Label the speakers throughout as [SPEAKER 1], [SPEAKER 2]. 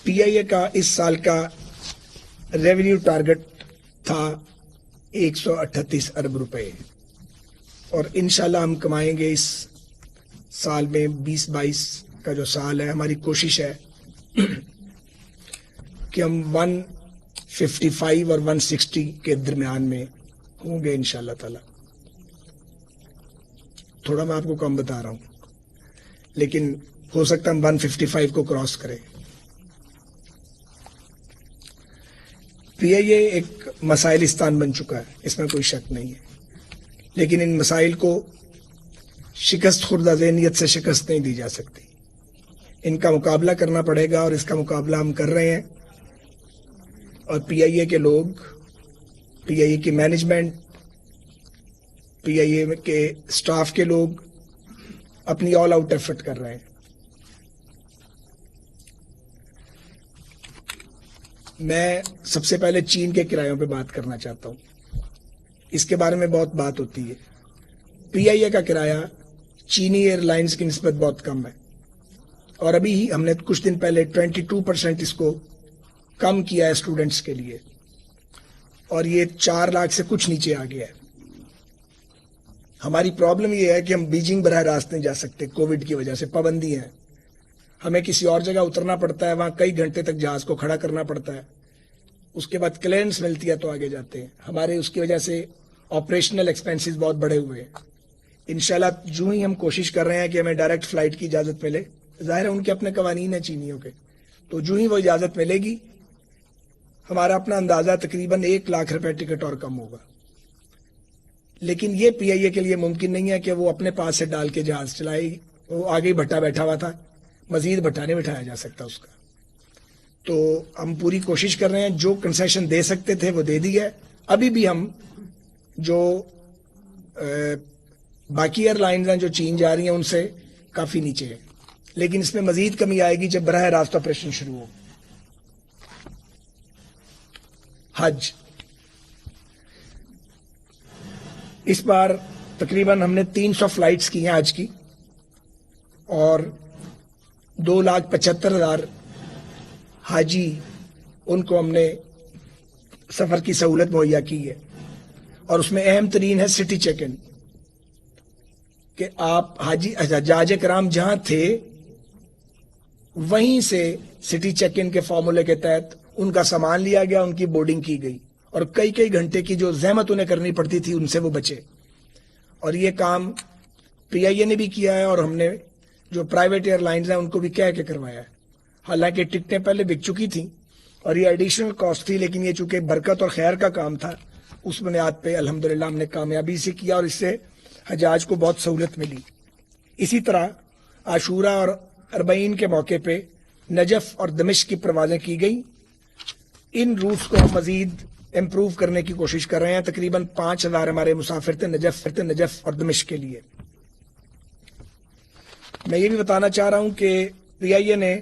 [SPEAKER 1] پی آئی اے کا اس سال کا ریونیو ٹارگٹ تھا 138 ارب روپے، اور انشاءاللہ ہم کمائیں گے اس سال میں 2022 کا جو سال ہے، ہماری کوشش ہے کہ ہم 155 اور 160 کے درمیان میں ہوں گے انشاءاللہ تعالی۔ تھوڑا میں آپ کو کم بتا رہا ہوں، لیکن ہو سکتا ہم 155 کو کراس کریں۔ پی آئی اے ایک مسائلستان بن چکا ہے، اس میں کوئی شک نہیں ہے، لیکن ان مسائل کو شکست خوردہ ذہنیت سے شکست نہیں دی جا سکتی، ان کا مقابلہ کرنا پڑے گا، اور اس کا مقابلہ ہم کر رہے ہیں۔ اور پی آئی اے کے لوگ، پی آئی اے کی مینجمنٹ، پی آئی اے کے سٹاف کے لوگ اپنی آل آؤٹ ایفرٹ کر رہے ہیں۔ میں سب سے پہلے چین کے کرایوں پہ بات کرنا چاہتا ہوں، اس کے بارے میں بہت بات ہوتی ہے۔ پی آئی اے کا کرایہ چینی ایئر لائنز کی نسبت بہت کم ہے، اور ابھی ہی ہم نے کچھ دن پہلے 22% اس کو کم کیا ہے اسٹوڈنٹس کے لیے، اور یہ 4 لاکھ سے کچھ نیچے آ گیا ہے۔ ہماری پرابلم یہ ہے کہ ہم بیجنگ براہ راست نہیں جا سکتے، کووڈ کی وجہ سے پابندی ہے، ہمیں کسی اور جگہ اترنا پڑتا ہے، وہاں کئی گھنٹے تک جہاز کو کھڑا کرنا پڑتا ہے، اس کے بعد کلیئرنس ملتی ہے تو آگے جاتے ہیں۔ ہمارے اس کی وجہ سے آپریشنل ایکسپینسز بہت بڑے ہوئے ہیں۔ انشاءاللہ جو ہی ہم کوشش کر رہے ہیں کہ ہمیں ڈائریکٹ فلائٹ کی اجازت ملے، ظاہر ہے ان کے اپنے قوانین ہیں چینیوں کے، تو جو ہی وہ اجازت ملے گی، ہمارا اپنا اندازہ تقریباً 1 لاکھ روپے ٹکٹ اور کم ہوگا۔ لیکن یہ پی آئی اے کے لیے ممکن نہیں ہے کہ وہ اپنے پاس سے ڈال کے جہاز چلائے، وہ آگے بھٹا بیٹھا ہوا تھا، مزید بھٹا نہیں بٹھایا جا سکتا اس کا۔ تو ہم پوری کوشش کر رہے ہیں، جو کنسیشن دے سکتے تھے وہ دے دی ہے۔ ابھی بھی ہم جو باقی ایئر لائنز ہیں جو چین جا رہی ہیں ان سے کافی نیچے ہے، لیکن اس میں مزید کمی آئے گی جب براہ راست آپریشن شروع ہو۔ حج اس بار تقریباً ہم نے 300 فلائٹس کی ہیں حج کی، اور 2,75,000 حاجی ان کو ہم نے سفر کی سہولت مہیا کی ہے، اور اس میں اہم ترین ہے سٹی چیک ان، کہ آپ حاجی حجاج کرام جہاں تھے وہیں سے سٹی چیک ان کے فارمولے کے تحت ان کا سامان لیا گیا، ان کی بورڈنگ کی گئی، اور کئی گھنٹے کی جو زحمت انہیں کرنی پڑتی تھی ان سے وہ بچے۔ اور یہ کام پی آئی اے نے بھی کیا ہے، اور ہم نے جو پرائیویٹ ایئر لائنز ہیں ان کو بھی کہہ کے کروایا ہے۔ حالانکہ ٹکٹیں پہلے بک چکی تھیں اور یہ ایڈیشنل کاسٹ تھی، لیکن یہ چونکہ برکت اور خیر کا کام تھا، اس بنیاد پہ الحمدللہ ہم نے کامیابی سے کیا، اور اس سے حجاج کو بہت سہولت ملی۔ اسی طرح عاشورہ اور اربعین کے موقع پہ نجف اور دمشق کی پروازیں کی گئی۔ ان روٹس کو ہم مزید امپروو کرنے کی کوشش کر رہے ہیں۔ تقریباً 5,000 ہمارے مسافر تھے نجف اور دمشق کے لیے۔ میں یہ بھی بتانا چاہ رہا ہوں کہ پی آئی اے نے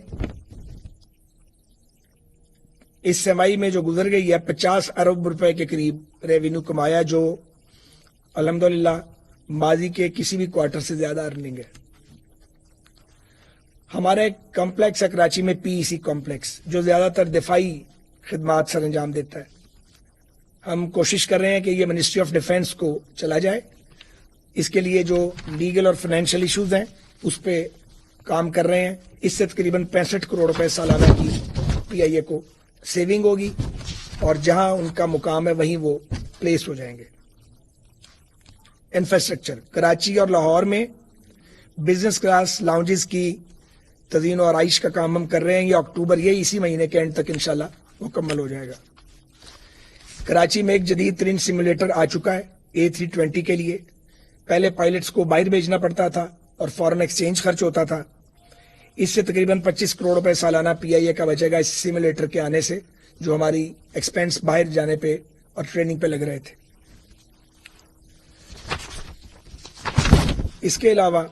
[SPEAKER 1] اس سمائی میں جو گزر گئی ہے 50 ارب روپے کے قریب ریونیو کمایا، جو الحمدللہ ماضی کے کسی بھی کوارٹر سے زیادہ ارننگ ہے۔ ہمارا ایک کمپلیکس ہے کراچی میں، پی ای سی کمپلیکس، جو زیادہ تر دفاعی خدمات سر انجام دیتا ہے۔ ہم کوشش کر رہے ہیں کہ یہ منسٹری آف ڈیفینس کو چلا جائے۔ اس کے لیے جو لیگل اور فائنینشیل ایشوز ہیں اس پہ کام کر رہے ہیں۔ اس سے تقریباً 65 کروڑ روپے سالانہ کی پی آئی اے کو سیونگ ہوگی، اور جہاں ان کا مقام ہے وہیں وہ پلیس ہو جائیں گے۔ انفراسٹرکچر کراچی اور لاہور میں بزنس کلاس لاؤنجز کی تزئین و آرائش کا کام ہم کر رہے ہیں۔ یہ اکتوبر، یہ اسی مہینے کے اینڈ تک انشاءاللہ مکمل ہو جائے گا۔ کراچی میں ایک جدید ترین سیمولیٹر آ چکا ہے A320 کے لیے۔ پہلے پائلٹس کو باہر بھیجنا پڑتا تھا اور فورن ایکسچینج خرچ ہوتا تھا۔ اس سے تقریباً 25 کروڑ روپے سالانہ پی آئی اے کا بچے گا اس سیمولیٹر کے آنے سے، جو ہماری ایکسپینس باہر جانے پہ اور ٹریننگ پہ لگ رہے تھے۔ اس کے علاوہ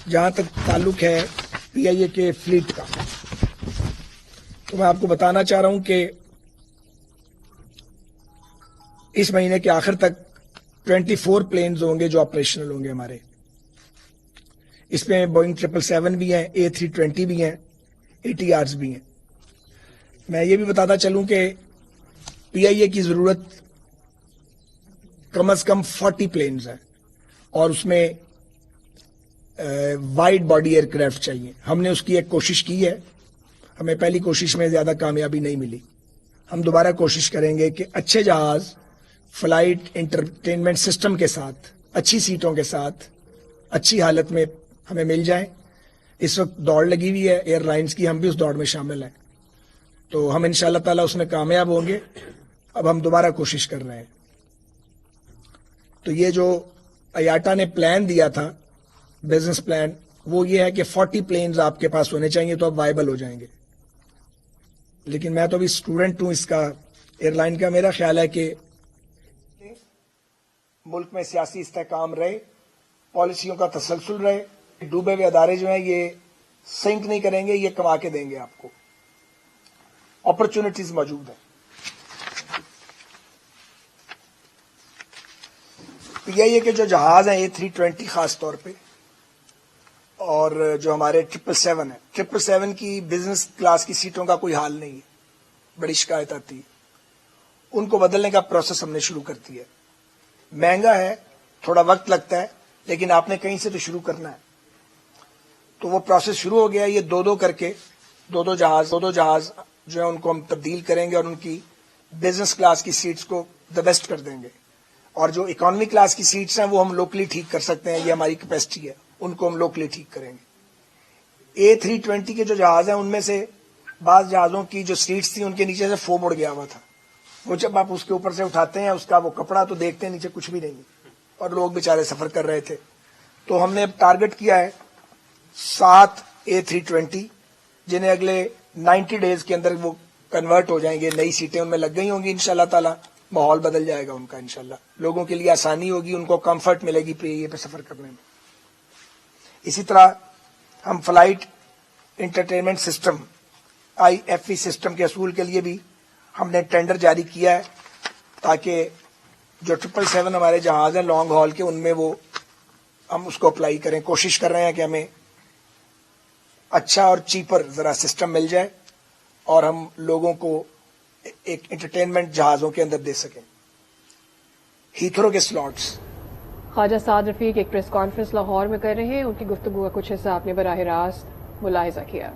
[SPEAKER 1] جہاں تک تعلق ہے پی آئی اے کے فلیٹ کا، تو میں آپ کو بتانا چاہ رہا ہوں کہ اس مہینے کے آخر تک 24 پلینز ہوں گے جو آپریشنل ہوں گے ہمارے۔ اس میں بوئنگ 777 بھی ہیں، A320 بھی ہیں، ATRs بھی ہیں. میں یہ بھی بتاتا چلوں کہ PIA کی ضرورت کم از کم 40 پلینز ہیں اور اس میں وائڈ باڈی ایئر کرافٹ چاہیے. ہم نے اس کی ایک کوشش کی ہے, ہمیں پہلی کوشش میں زیادہ کامیابی نہیں ملی. ہم دوبارہ کوشش کریں گے کہ اچھے جہاز فلائٹ انٹرٹینمنٹ سسٹم کے ساتھ, اچھی سیٹوں کے ساتھ, اچھی حالت میں ہمیں مل جائیں. اس وقت دوڑ لگی ہوئی ہے ایئر لائنز کی, ہم بھی اس دوڑ میں شامل ہیں, تو ہم انشاءاللہ تعالیٰ اس میں کامیاب ہوں گے. اب ہم دوبارہ کوشش کر رہے ہیں. تو یہ جو ایاٹا نے پلان دیا تھا, بزنس پلان, وہ یہ ہے کہ 40 پلینز آپ کے پاس ہونے چاہیے تو آپ وائبل ہو جائیں گے. لیکن میں تو ابھی اسٹوڈنٹ ہوں اس کا, ایئر لائن کا. میرا خیال ہے کہ ملک میں سیاسی استحکام رہے, پالیسیوں کا تسلسل رہے. ڈوبے ہوئے ادارے جو ہیں یہ سنک نہیں کریں گے, یہ کما کے دیں گے آپ کو. اپرچونٹیز موجود ہیں. PIA کے جو جہاز ہیں A320 خاص طور پہ, اور جو ہمارے 777 ہیں, 777 کی بزنس کلاس کی سیٹوں کا کوئی حال نہیں ہے, بڑی شکایت آتی ہے. ان کو بدلنے کا پروسیس ہم نے شروع کر دیا ہے. مہنگا ہے, تھوڑا وقت لگتا ہے, لیکن آپ نے کہیں سے تو شروع کرنا ہے. تو وہ پروسیس شروع ہو گیا. یہ دو کر کے دو جہاز جو ہیں ان کو ہم تبدیل کریں گے اور ان کی بزنس کلاس کی سیٹس کو دا بیسٹ کر دیں گے. اور جو اکانومی کلاس کی سیٹس ہیں وہ ہم لوکلی ٹھیک کر سکتے ہیں, یہ ہماری کیپیسٹی ہے, ان کو ہم لوکلی ٹھیک کریں گے. A320 کے جو جہاز ہیں ان میں سے بعض جہازوں کی جو سیٹس تھیں ان کے نیچے سے فوم اڑ گیا ہوا تھا. وہ جب آپ اس کے اوپر سے اٹھاتے ہیں اس کا وہ کپڑا تو دیکھتے ہیں نیچے کچھ بھی نہیں ہے, اور لوگ بیچارے سفر کر رہے تھے. تو ہم نے اب ٹارگٹ کیا ہے 7 A320 جنہیں اگلے 90 ڈیز کے اندر وہ کنورٹ ہو جائیں گے, نئی سیٹیں ان میں لگ گئی ہوں گی. انشاءاللہ تعالی ماحول بدل جائے گا ان کا. انشاءاللہ لوگوں کے لیے آسانی ہوگی, ان کو کمفرٹ ملے گی PIA پہ سفر کرنے میں. اسی طرح ہم flight entertainment system IFE system کے اصول کے لیے بھی ہم نے ٹینڈر جاری کیا ہے, تاکہ جو 777 ہمارے جہاز ہیں لانگ ہال کے, ان میں وہ ہم اس کو اپلائی کریں. کوشش کر رہے ہیں کہ ہمیں اچھا اور چیپر ذرا سسٹم مل جائے اور ہم لوگوں کو ایک انٹرٹینمنٹ جہازوں کے اندر دے سکیں. ہیتھرو کے سلاٹس.
[SPEAKER 2] خواجہ سعد رفیق ایک پریس کانفرنس لاہور میں کر رہے ہیں, ان کی گفتگو کا کچھ حصہ آپ نے براہ راست ملاحظہ کیا.